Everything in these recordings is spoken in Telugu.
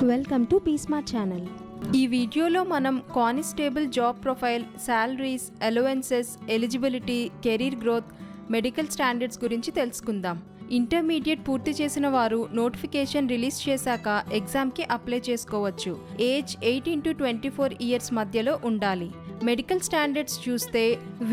Welcome to be smart channel. ఈ వీడియోలో మనం constable job profile, salaries, allowances, eligibility, career growth, medical standards గురించి తెలుసుకుందాం. ఇంటర్మీడియట్ పూర్తి చేసిన వారు నోటిఫికేషన్ రిలీజ్ చేశాక ఎగ్జామ్కి అప్లై చేసుకోవచ్చు. ఏజ్ 18 to 24 ఇయర్స్ మధ్యలో ఉండాలి. మెడికల్ స్టాండర్డ్స్ చూస్తే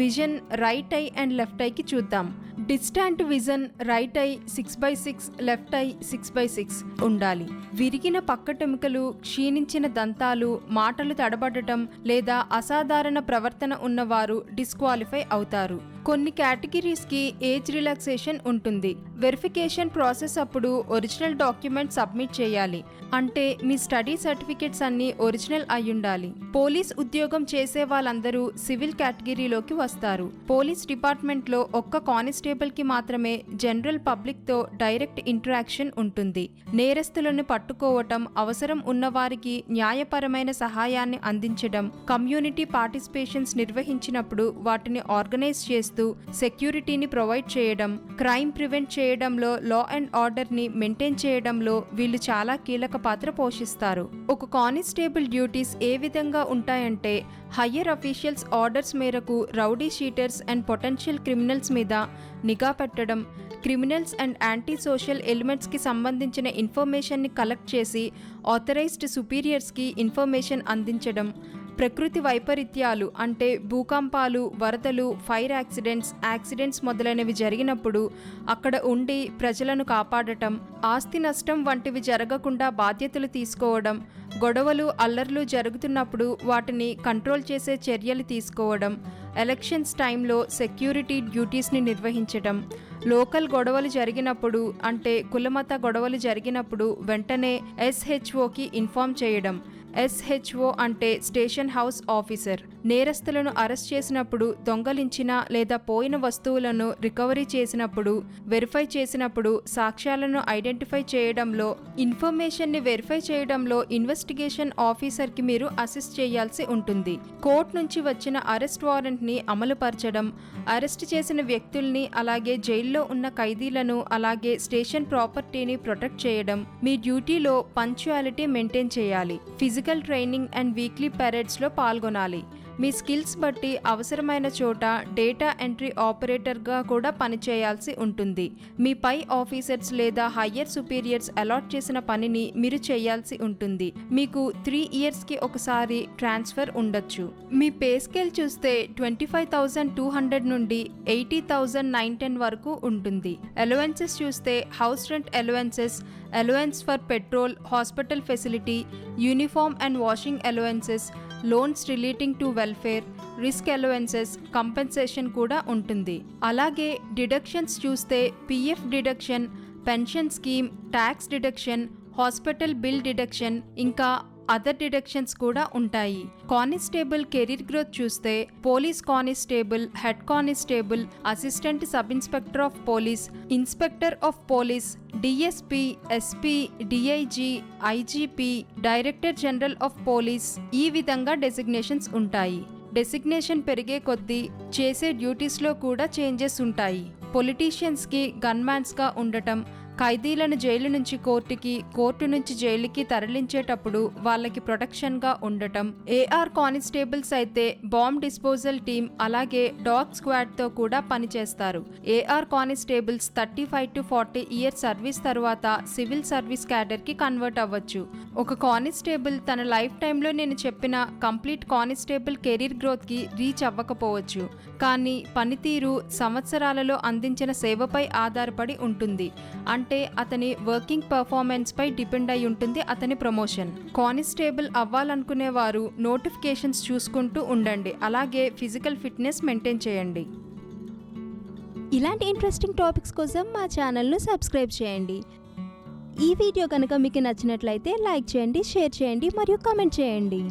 vision right eye and left ఐకి చూద్దాం. Distant vision right eye 6/6, left eye 6/6 ఉండాలి. విరిగిన పక్కటెముకలు, క్షీణించిన దంతాలు, మాటలు తడబడటం లేదా అసాధారణ ప్రవర్తన ఉన్నవారు డిస్క్వాలిఫై అవుతారు. కొన్ని కేటగిరీస్కి ఏజ్ రిలాక్సేషన్ ఉంటుంది. వెరిఫికేషన్ ప్రాసెస్ అప్పుడు ఒరిజినల్ డాక్యుమెంట్ సబ్మిట్ చేయాలి. అంటే మీ స్టడీ సర్టిఫికెట్స్ అన్ని ఒరిజినల్ అయ్యుండాలి. పోలీస్ ఉద్యోగం చేసే వాళ్ళందరూ సివిల్ కేటగిరీలోకి వస్తారు. పోలీస్ డిపార్ట్మెంట్లో ఒక్క కానిస్టేబుల్ కి మాత్రమే జనరల్ పబ్లిక్ తో డైరెక్ట్ ఇంటరాక్షన్ ఉంటుంది. నేరస్తులను పట్టుకోవటం, అవసరం ఉన్నవారికి న్యాయపరమైన సహాయాన్ని అందించడం, కమ్యూనిటీ పార్టిసిపేషన్స్ నిర్వహించినప్పుడు వాటిని ఆర్గనైజ్ చేస్తూ సెక్యూరిటీని ప్రొవైడ్ చేయడం, క్రైమ్ ప్రివెంట్ చేయడంలో, లా అండ్ ఆర్డర్ ని మెయింటైన్ చేయడంలో వీళ్ళు చాలా కీలక పాత్ర పోషిస్తారు. ఒక కానిస్టేబుల్ డ్యూటీస్ ఏ విధంగా ఉంటాయంటే, హయ్యర్ అఫీషియల్స్ ఆర్డర్స్ మేరకు rowdy sheeters and potential criminals మీద నిఘా పెట్టడం, క్రిమినల్స్ అండ్ యాంటీ సోషల్ ఎలిమెంట్స్కి సంబంధించిన ఇన్ఫర్మేషన్ని కలెక్ట్ చేసి ఆథరైజ్డ్ సుపీరియర్స్కి ఇన్ఫర్మేషన్ అందించడం, ప్రకృతి వైపరీత్యాలు అంటే భూకంపాలు, వరదలు, ఫైర్ యాక్సిడెంట్స్ మొదలైనవి జరిగినప్పుడు అక్కడ ఉండి ప్రజలను కాపాడటం, ఆస్తి నష్టం వంటివి జరగకుండా బాధ్యతలు తీసుకోవడం, గొడవలు, అల్లర్లు జరుగుతున్నప్పుడు వాటిని కంట్రోల్ చేసే చర్యలు తీసుకోవడం, ఎలక్షన్స్ టైంలో సెక్యూరిటీ డ్యూటీస్ని నిర్వహించడం, లోకల్ గొడవలు జరిగినప్పుడు అంటే కులమత గొడవలు జరిగినప్పుడు వెంటనే SHOకి ఇన్ఫార్మ్ చేయడం. SHO అంటే స్టేషన్ హౌస్ ఆఫీసర్. నేరస్తులను అరెస్ట్ చేసినప్పుడు, దొంగలించిన లేదా పోయిన వస్తువులను రికవరీ చేసినప్పుడు, వెరిఫై చేసినప్పుడు, సాక్ష్యాలను ఐడెంటిఫై చేయడంలో, ఇన్ఫర్మేషన్ని వెరిఫై చేయడంలో ఇన్వెస్టిగేషన్ ఆఫీసర్కి మీరు అసిస్ట్ చేయాల్సి ఉంటుంది. కోర్టు నుంచి వచ్చిన అరెస్ట్ వారెంట్ని అమలుపరచడం, అరెస్ట్ చేసిన వ్యక్తుల్ని అలాగే జైల్లో ఉన్న ఖైదీలను అలాగే స్టేషన్ ప్రాపర్టీని ప్రొటెక్ట్ చేయడం. మీ డ్యూటీలో పంక్చువాలిటీ మెయింటైన్ చేయాలి. ఫిజికల్ ట్రైనింగ్ అండ్ వీక్లీ పెరేడ్స్లో పాల్గొనాలి. మీ స్కిల్స్ బట్టి అవసరమైన చోట డేటా ఎంట్రీ ఆపరేటర్గా కూడా పనిచేయాల్సి ఉంటుంది. మీ పై ఆఫీసర్స్ లేదా హయ్యర్ సుపీరియర్స్ అలాట్ చేసిన పనిని మీరు చేయాల్సి ఉంటుంది. మీకు 3 ఇయర్స్కి ఒకసారి ట్రాన్స్ఫర్ ఉండొచ్చు. మీ పే స్కేల్ చూస్తే 25,200 నుండి 80,910 వరకు ఉంటుంది. అలవెన్సెస్ చూస్తే house rent allowances, allowance for petrol, hospital facility, uniform and washing allowances, loans relating to welfare, risk allowances, compensation కూడా ఉంటుంది. అలాగే డిడక్షన్స్ చూస్తే PF deduction, pension scheme, tax deduction, hospital bill deduction, ఇంకా అదర్ డిడక్షన్స్ కూడా ఉంటాయి. కానిస్టేబుల్ కెరీర్ గ్రోత్ చూస్తే police constable, head constable, assistant sub inspector of police, inspector of police, DSP, SP, DIG, IGP, director general of police, ఈ విధంగా డెసిగ్నేషన్స్ ఉంటాయి. డెసిగ్నేషన్ పెరిగే కొద్దీ చేసే డ్యూటీస్లో కూడా చేంజెస్ ఉంటాయి. పొలిటీషియన్స్కి గన్మ్యాన్స్గా ఉండటం, ఖైదీలను జైలు నుంచి కోర్టుకి, కోర్టు నుంచి జైలుకి తరలించేటప్పుడు వాళ్ళకి ప్రొటెక్షన్గా ఉండటం. AR కానిస్టేబుల్స్ అయితే బాంబ్ డిస్పోజల్ టీమ్ అలాగే డాగ్ స్క్వాడ్తో కూడా పనిచేస్తారు. AR constables 35 to 40 years service తర్వాత సివిల్ సర్వీస్ క్యాడర్కి కన్వర్ట్ అవ్వచ్చు. ఒక కానిస్టేబుల్ తన లైఫ్ టైంలో నేను చెప్పిన కంప్లీట్ కానిస్టేబుల్ కెరీర్ గ్రోత్కి రీచ్ అవ్వకపోవచ్చు. కానీ పనితీరు సంవత్సరాలలో అందించిన సేవపై ఆధారపడి ఉంటుంది. అంటే అతని వర్కింగ్ పర్ఫార్మెన్స్ పై డిపెండ్ అయి ఉంటుంది అతని ప్రమోషన్. కానిస్టేబుల్ అవ్వాలనుకునే వారు నోటిఫికేషన్స్ చూసుకుంటూ ఉండండి. అలాగే ఫిజికల్ ఫిట్నెస్ మెయింటైన్ చేయండి. ఇలాంటి ఇంట్రెస్టింగ్ టాపిక్స్ కోసం మా ఛానల్ను సబ్స్క్రైబ్ చేయండి. ఈ వీడియో కనుక మీకు నచ్చినట్లయితే లైక్ చేయండి, షేర్ చేయండి మరియు కామెంట్ చేయండి.